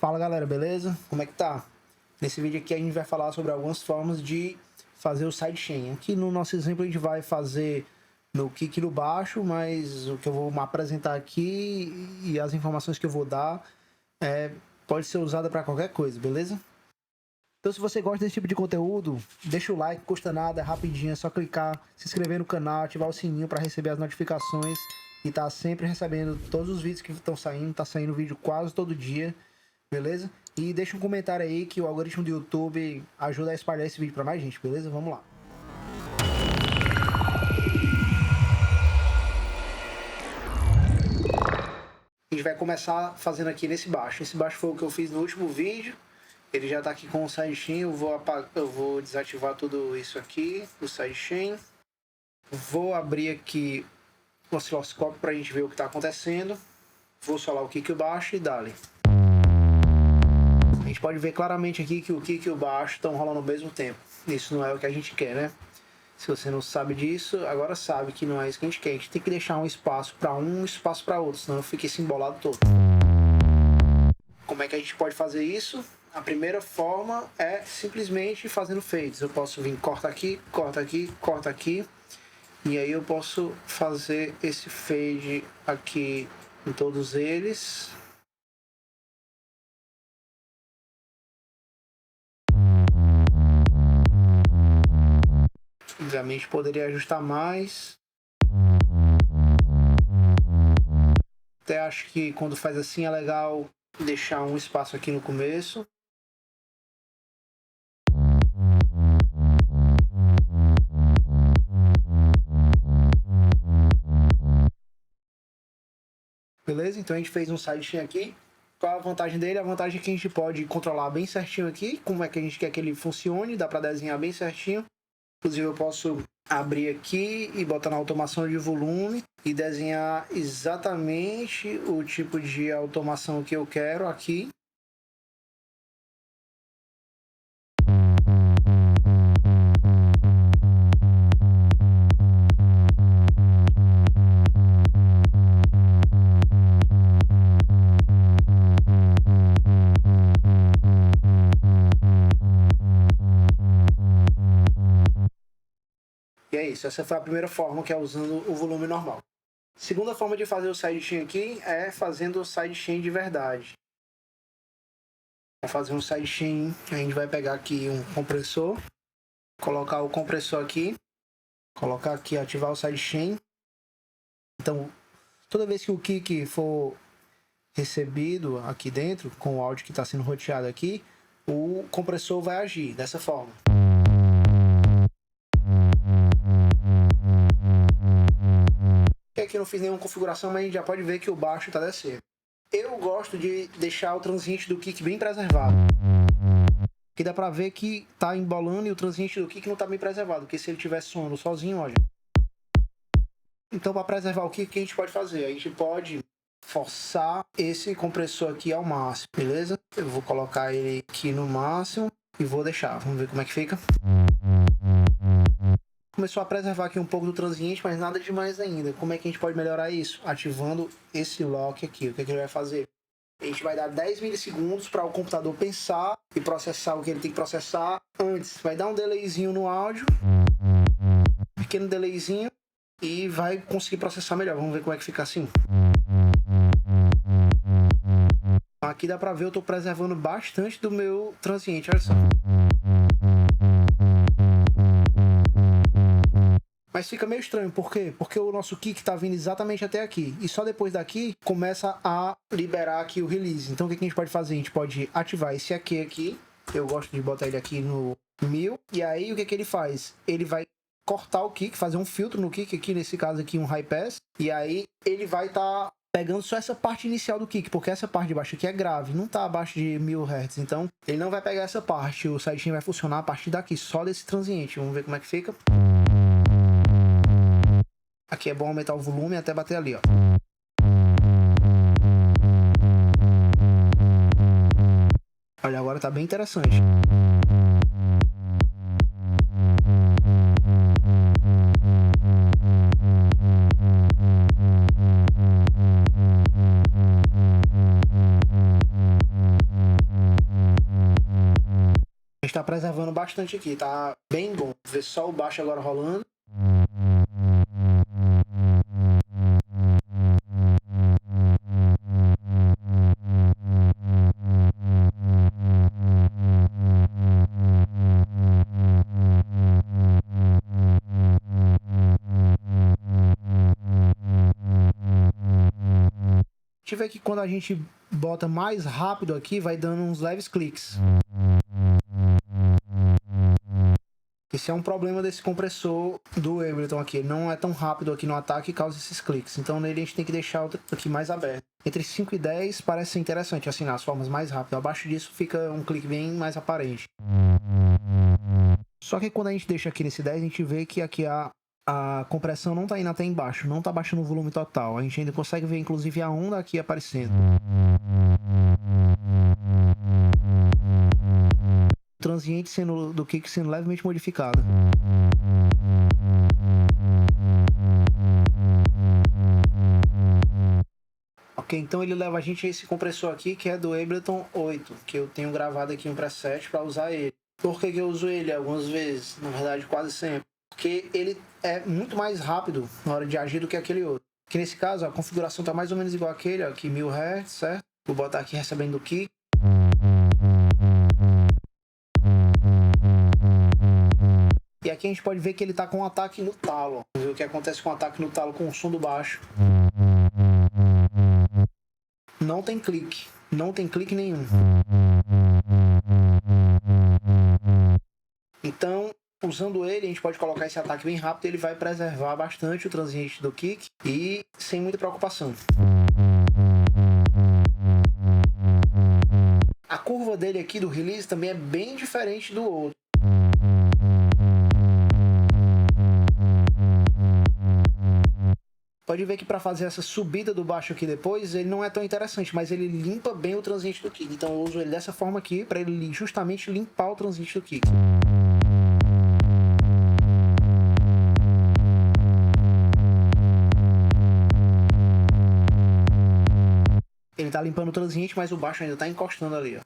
Fala galera, beleza? Como é que tá? Nesse vídeo aqui a gente vai falar sobre algumas formas de fazer o sidechain. Aqui no nosso exemplo a gente vai fazer no kick no baixo, mas o que eu vou apresentar aqui e as informações que eu vou dar pode ser usada para qualquer coisa, beleza? Então se você gosta desse tipo de conteúdo, deixa o like, custa nada, é rapidinho, é só clicar, se inscrever no canal, ativar o sininho para receber as notificações e tá sempre recebendo todos os vídeos que estão saindo, tá saindo vídeo quase todo dia, beleza? E deixa um comentário aí que o algoritmo do YouTube ajuda a espalhar esse vídeo para mais gente, beleza? Vamos lá. A gente vai começar fazendo aqui nesse baixo. Esse baixo foi o que eu fiz no último vídeo. Ele já está aqui com o sidechain. Eu vou desativar tudo isso aqui, o sidechain. Vou abrir aqui o osciloscópio para a gente ver o que está acontecendo. Vou solar o kick e o baixo e dali. A gente pode ver claramente aqui que o kick e o baixo estão rolando ao mesmo tempo. Isso não é o que a gente quer, né? Se você não sabe disso, agora sabe que não é isso que a gente quer. A gente tem que deixar um espaço para um, espaço para outro, senão fica esse embolado todo. Como é que a gente pode fazer isso? A primeira forma é simplesmente fazendo fades. Eu posso vir corta aqui, corta aqui, corta aqui. E aí eu posso fazer esse fade aqui em todos eles. Obviamente poderia ajustar mais. Até acho que quando faz assim é legal deixar um espaço aqui no começo. Beleza? Então a gente fez um sidechain aqui. Qual a vantagem dele? A vantagem é que a gente pode controlar bem certinho aqui, como é que a gente quer que ele funcione, dá para desenhar bem certinho. Inclusive eu posso abrir aqui e botar na automação de volume e desenhar exatamente o tipo de automação que eu quero aqui. E é isso, essa foi a primeira forma, que é usando o volume normal. Segunda forma de fazer o sidechain aqui é fazendo o sidechain de verdade. Para fazer um sidechain, a gente vai pegar aqui um compressor, colocar o compressor aqui, colocar aqui, ativar o sidechain. Então, toda vez que o kick for recebido aqui dentro, com o áudio que está sendo roteado aqui, o compressor vai agir dessa forma. Aqui eu não fiz nenhuma configuração, mas a gente já pode ver que o baixo está descendo. Eu gosto de deixar o transiente do kick bem preservado. Aqui dá pra ver que tá embolando e o transiente do kick não tá bem preservado, porque se ele estiver soando sozinho, ó. Então, para preservar o kick, o que a gente pode fazer? A gente pode forçar esse compressor aqui ao máximo, beleza? Eu vou colocar ele aqui no máximo e vou deixar. Vamos ver como é que fica. Começou a preservar aqui um pouco do transiente, mas nada demais ainda. Como é que a gente pode melhorar isso? Ativando esse lock aqui. O que ele vai fazer? A gente vai dar 10 milissegundos para o computador pensar e processar o que ele tem que processar antes. Vai dar um delayzinho no áudio, pequeno delayzinho, e vai conseguir processar melhor. Vamos ver como é que fica assim. Aqui dá para ver, eu estou preservando bastante do meu transiente, olha só. Mas fica meio estranho, por quê? Porque o nosso kick tá vindo exatamente até aqui. E só depois daqui começa a liberar aqui o release. Então o que a gente pode fazer? A gente pode ativar esse aqui. Eu gosto de botar ele aqui no 1000. E aí o que ele faz? Ele vai cortar o kick, fazer um filtro no kick aqui, nesse caso aqui um high pass. E aí ele vai estar pegando só essa parte inicial do kick, porque essa parte de baixo aqui é grave, não tá abaixo de 1000 Hz. Então ele não vai pegar essa parte. O sidechain vai funcionar a partir daqui, só desse transiente. Vamos ver como é que fica. Aqui é bom aumentar o volume até bater ali, ó. Olha, agora tá bem interessante. Mas tá preservando bastante aqui, tá bem bom. Ver só o baixo agora rolando. A gente vê que quando a gente bota mais rápido aqui, vai dando uns leves cliques. Esse é um problema desse compressor do Ableton aqui. Ele não é tão rápido aqui no ataque e causa esses cliques. Então nele a gente tem que deixar aqui mais aberto. Entre 5 e 10 parece ser interessante assinar as formas mais rápido. Abaixo disso fica um clique bem mais aparente. Só que quando a gente deixa aqui nesse 10, a gente vê que aqui a compressão não tá indo até embaixo. Não tá baixando o volume total. A gente ainda consegue ver inclusive a onda aqui aparecendo. O transiente do kick sendo levemente modificado. Ok, então ele leva a gente a esse compressor aqui que é do Ableton 8, que eu tenho gravado aqui um preset para usar ele. Por que eu uso ele algumas vezes? Na verdade, quase sempre. Porque ele é muito mais rápido na hora de agir do que aquele outro. Que nesse caso, a configuração está mais ou menos igual àquele, aqui 1000 Hz, certo? Vou botar aqui recebendo o kick. E aqui a gente pode ver que ele está com um ataque no talo. Vamos ver o que acontece com o ataque no talo com o som do baixo. Não tem clique. Não tem clique nenhum. Então, usando ele, a gente pode colocar esse ataque bem rápido. Ele vai preservar bastante o transiente do kick e sem muita preocupação. A curva dele aqui do release também é bem diferente do outro. Pode ver que para fazer essa subida do baixo aqui depois, ele não é tão interessante, mas ele limpa bem o transiente do kick. Então eu uso ele dessa forma aqui, para ele justamente limpar o transiente do kick. Ele está limpando o transiente, mas o baixo ainda está encostando ali, ó.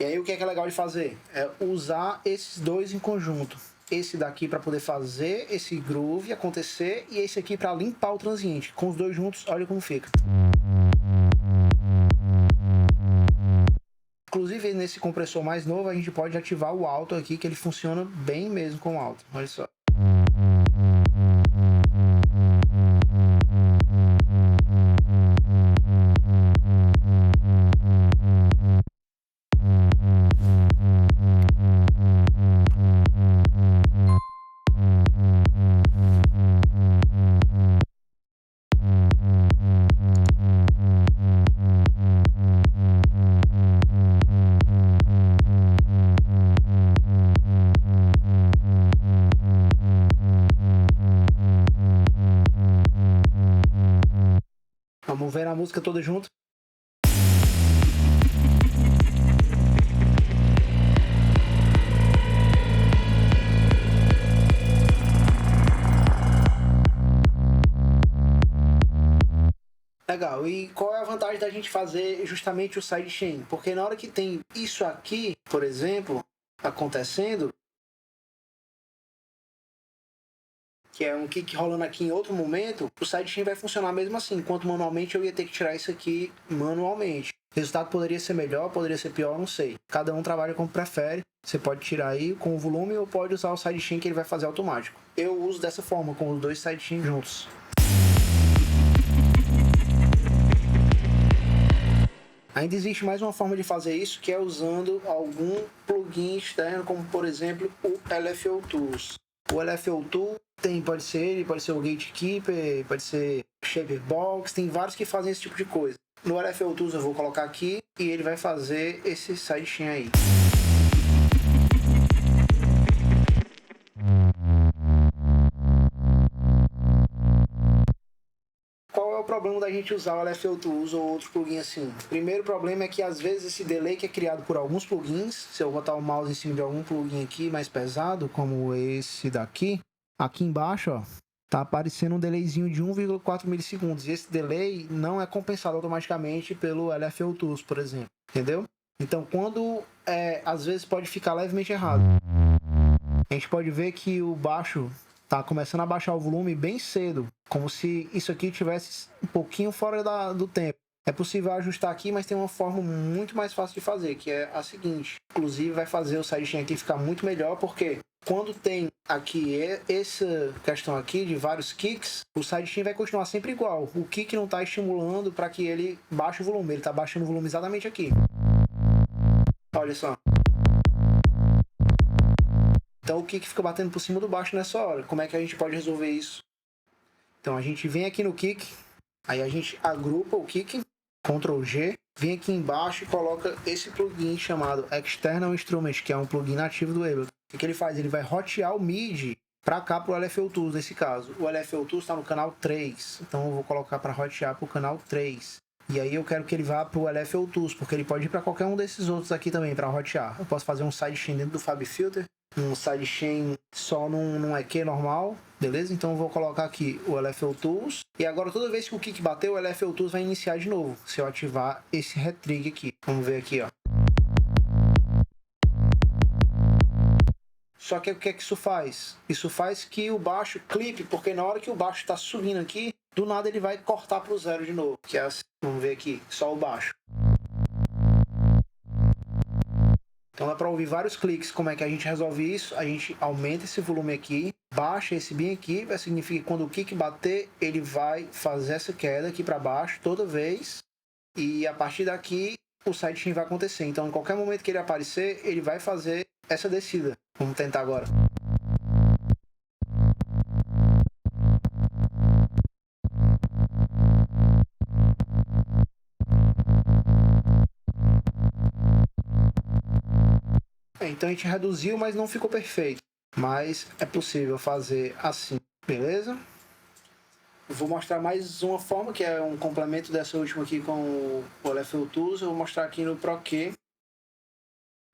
E aí o que é legal de fazer? É usar esses dois em conjunto. Esse daqui para poder fazer esse groove acontecer e esse aqui para limpar o transiente. Com os dois juntos, olha como fica. Inclusive nesse compressor mais novo a gente pode ativar o alto aqui, que ele funciona bem mesmo com o alto. Olha só. Vamos ver a música toda junto. Legal, e qual é a vantagem da gente fazer justamente o sidechain? Porque na hora que tem isso aqui, por exemplo, acontecendo, que é um kick rolando aqui em outro momento, o sidechain vai funcionar mesmo assim, enquanto manualmente eu ia ter que tirar isso aqui manualmente. O resultado poderia ser melhor, poderia ser pior, não sei. Cada um trabalha como prefere. Você pode tirar aí com o volume ou pode usar o sidechain que ele vai fazer automático. Eu uso dessa forma, com os dois sidechains juntos. Ainda existe mais uma forma de fazer isso, que é usando algum plugin externo, como por exemplo o LFO Tools. O LFO Tool pode ser o Gatekeeper, pode ser Shaperbox, tem vários que fazem esse tipo de coisa. No LFO Tools eu vou colocar aqui e ele vai fazer esse sidechain aí. Qual é o problema da gente usar o LFO Tools ou outro plugin assim? Primeiro problema é que às vezes esse delay que é criado por alguns plugins, se eu botar o mouse em cima de algum plugin aqui mais pesado, como esse daqui, aqui embaixo, ó, tá aparecendo um delayzinho de 1,4 milissegundos. E esse delay não é compensado automaticamente pelo LFO Tools, por exemplo. Entendeu? Então, quando às vezes pode ficar levemente errado. A gente pode ver que o baixo tá começando a baixar o volume bem cedo, como se isso aqui tivesse um pouquinho fora do tempo. É possível ajustar aqui, mas tem uma forma muito mais fácil de fazer, que é a seguinte. Inclusive vai fazer o sidechain aqui ficar muito melhor, porque quando tem aqui essa questão aqui de vários kicks, o sidechain vai continuar sempre igual. O kick não está estimulando para que ele baixe o volume, ele está baixando o volume exatamente aqui. Olha só. Então o kick fica batendo por cima do baixo nessa hora. Como é que a gente pode resolver isso? Então a gente vem aqui no kick, aí a gente agrupa o kick, Ctrl G, vem aqui embaixo e coloca esse plugin chamado External Instrument, que é um plugin nativo do Ableton. O que ele faz? Ele vai rotear o MIDI para cá, para o LFO Tools nesse caso. O LFO Tools está no canal 3, então eu vou colocar para rotear para o canal 3. E aí eu quero que ele vá para o LFO Tools, porque ele pode ir para qualquer um desses outros aqui também para rotear. Eu posso fazer um sidechain dentro do FabFilter, um sidechain só num EQ normal, beleza? Então eu vou colocar aqui o LFO Tools. E agora toda vez que o kick bater, o LFO Tools vai iniciar de novo, se eu ativar esse retrig aqui. Vamos ver aqui, ó. Só que o que é que isso faz? Isso faz que o baixo clipe, porque na hora que o baixo está subindo aqui, do nada ele vai cortar para o zero de novo. Que é assim, vamos ver aqui, só o baixo. Então é para ouvir vários cliques. Como é que a gente resolve isso? A gente aumenta esse volume aqui, baixa esse bem aqui, vai significar que quando o kick bater, ele vai fazer essa queda aqui para baixo toda vez. E a partir daqui, o sidechain vai acontecer. Então em qualquer momento que ele aparecer, ele vai fazer essa descida. Vamos tentar agora. Então a gente reduziu, mas não ficou perfeito. Mas é possível fazer assim, beleza? Eu vou mostrar mais uma forma, que é um complemento dessa última aqui com o LFO Tools. Eu vou mostrar aqui no Pro Q.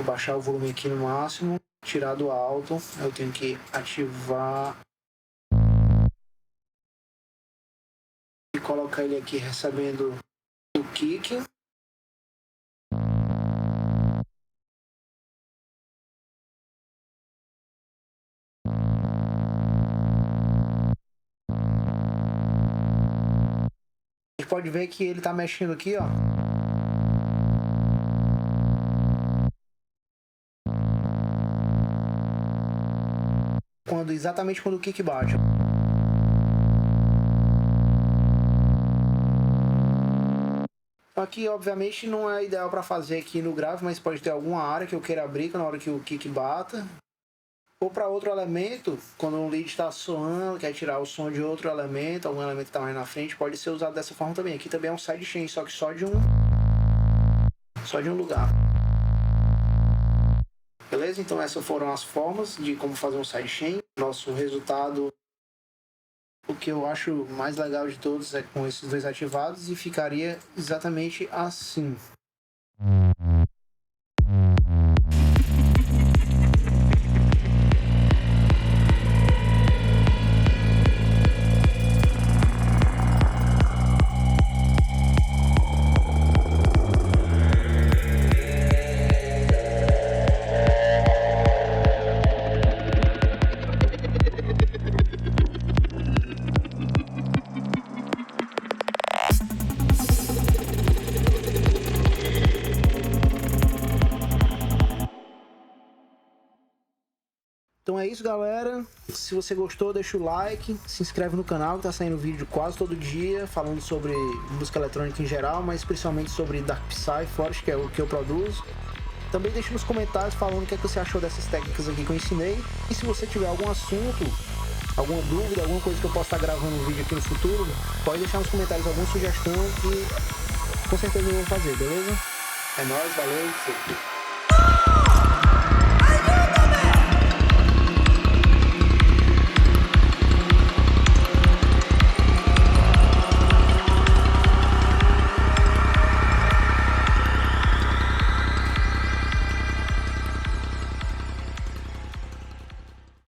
Vou baixar o volume aqui no máximo, tirar do alto. Eu tenho que ativar e colocar ele aqui recebendo o kick. A gente pode ver que ele está mexendo aqui, ó. Exatamente quando o kick bate. Aqui, obviamente, não é ideal para fazer aqui no grave, mas pode ter alguma área que eu queira abrir na hora que o kick bata. Ou para outro elemento, quando um lead está soando, quer tirar o som de outro elemento, algum elemento que está mais na frente, pode ser usado dessa forma também. Aqui também é um sidechain, só que só de um lugar. Beleza? Então essas foram as formas de como fazer um sidechain. Nosso resultado, o que eu acho mais legal de todos é com esses dois ativados, e ficaria exatamente assim. Então é isso, galera. Se você gostou, deixa o like, se inscreve no canal, que tá saindo vídeo quase todo dia falando sobre música eletrônica em geral, mas principalmente sobre Dark Psy, Forest, que é o que eu produzo. Também deixa nos comentários falando o que é que você achou dessas técnicas aqui que eu ensinei. E se você tiver algum assunto, alguma dúvida, alguma coisa que eu possa estar gravando um vídeo aqui no futuro, pode deixar nos comentários alguma sugestão que com certeza eu vou fazer, beleza? É nóis, valeu!